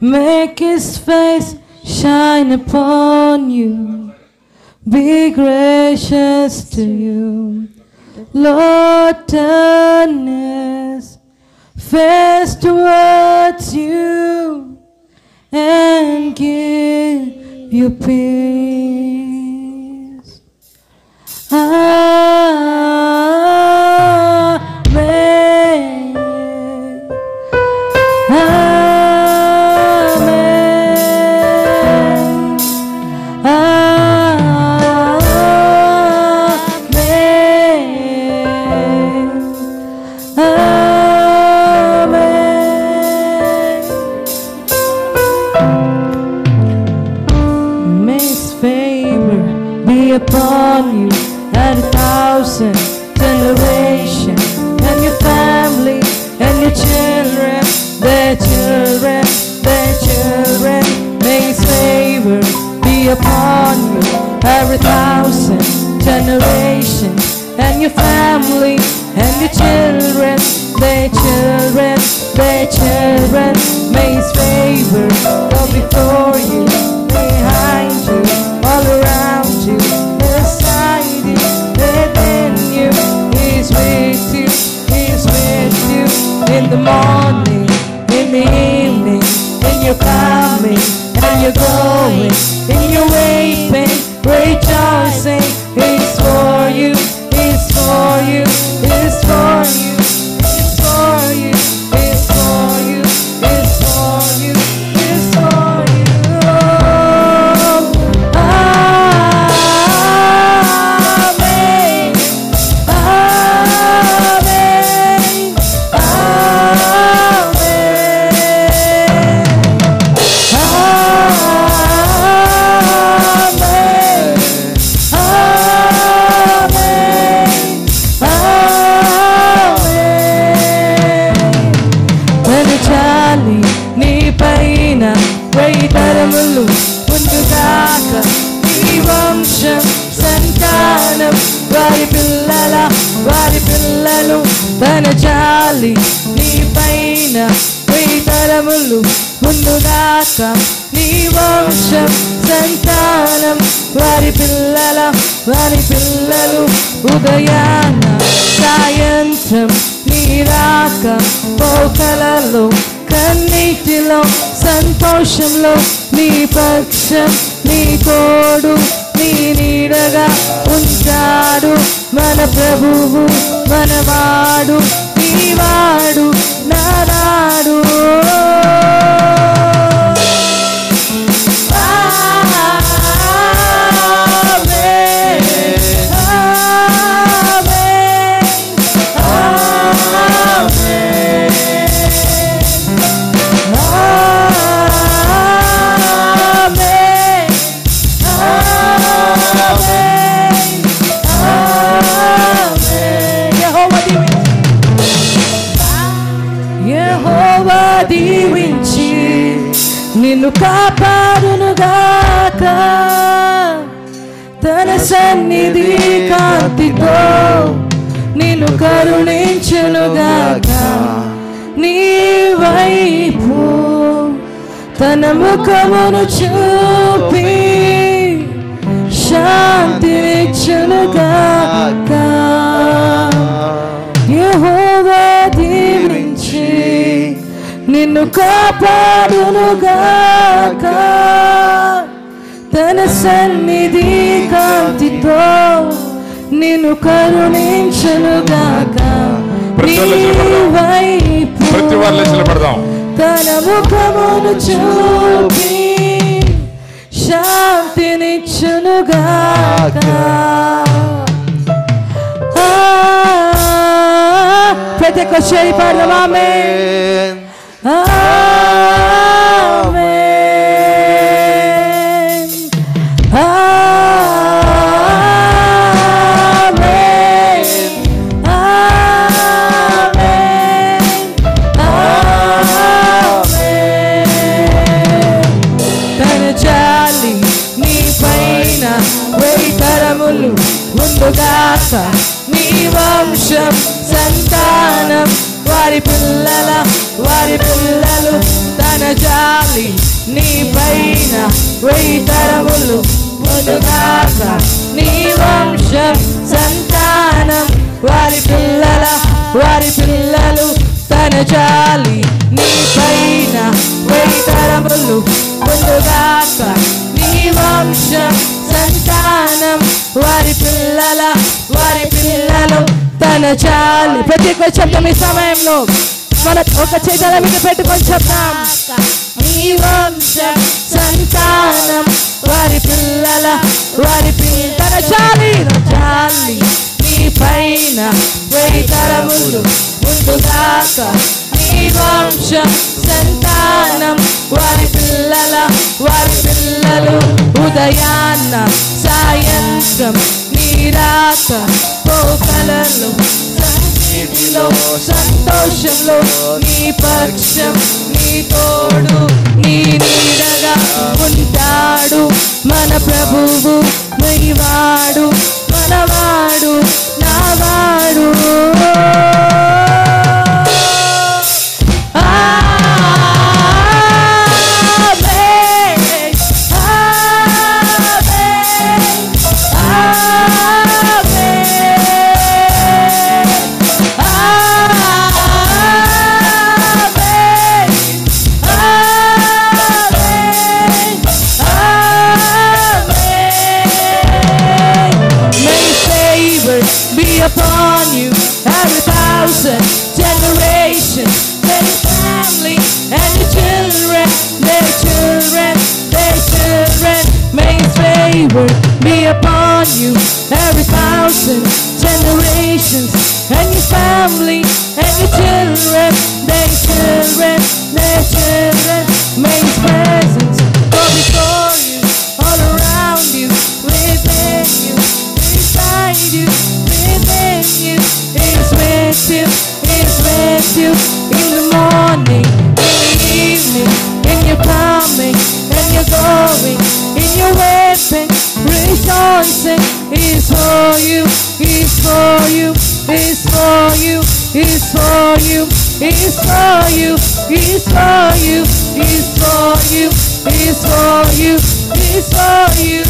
make His face shine upon you, be gracious to you. Lord, turn His face towards you and give you peace. Amen. Amen. Amen. May His favor be upon you and 1,000 generations, and your family, and your children, their children, their children. May His favor be upon you, every 1,000 generations, and your family, and your children, their children, their children. May His favor go before you, behind you, all around you, beside you, within you. He's with you, He's with you, in the morning, in the evening, in your coming and your going, in your waiting, rejoicing. He's for you, He's for you, He's for you, He's for you, He's for you, He's for you, He's for you. Amen. Amen. తరములు ముందుగాక ఈ వంశం సంతానం వారి పిల్లలు తన జాలి నీ పైన వెయ్యి తరములు ముందుగాక నీ వంశం సంతానం వారి పిల్లలు ఉదయాన సాయంత్రం నీ రాక పోకలలో కన్నీటిలో సంతోషంలో నీ పక్షం నీ తోడు నీ నీడగా ఉంటాడు మన ప్రభువు మనవాడు నీవాడు నానాడు. యెహోవా దీవించి నిన్ను కాపాడునుగాక, తన సన్నిధి కాంతితో నిన్ను కరుణించునుగాక, నీ వైపు తన ముఖమును చూపి శాంతినిచ్చునుగాక. యెహోవా దీవించి నిన్ను కాపాడునుగాక, తన సన్నిధి కాంతితో నిన్ను కరుణించునుగాక, నీ వైపు తన ముఖమును చూపి శాంతినిచ్చునుగాక. ప్రతి ఒక్క చేయి పాడదాం. ఆమేన్ ఆమేన్ ఆమేన్ ఆమేన్ ఆమేన్. తన జాలి నీ పైన వెయ్యి తరములు ముందుగాక నీ వంశం సంతానం వారి పిల్లలు తన జాలి వెయ్యి తరములు ముందుగాక నీ వంశం సంతానం వారి పిల్లలు తన జాలి నీ పైన వెయ్యి తరములు ముందుగాక నీ వంశం సంతానం వారి పిల్లలు తన జాలి. ప్రతి ఒక్క శబ్దం ఈ సమయంలో మన ఒక చేతుల మీద పెట్టుకొని చెప్తాం. నీ వంశం సంతానం వారి తన జాలి నీ పైన వెయ్యి తరములు ముందుగాక నీ వంశం సంతానం వారి పిల్లలు ఉదయాన్న సాయంత్రం నీ రాక పోకలలో సన్నిధిలో సంతోషంలో నీ పక్షం నీ తోడు నీ నీడగా ఉంటాడు మన ప్రభువు నీవాడు మనవాడు నావాడు. Upon you, every thousand generations, their family and your children, their children. May His favor be upon you, every thousand generations, and your family and your children, their children. May His presence go before you, all around you, within you, beside you. He's with you in the morning, in the evening, in your coming and your going, in your weeping, rejoicing. He's for you, He's for you, He's for you, He's for you, He's for you, He's for you, He's for you, He's for you, He's for you.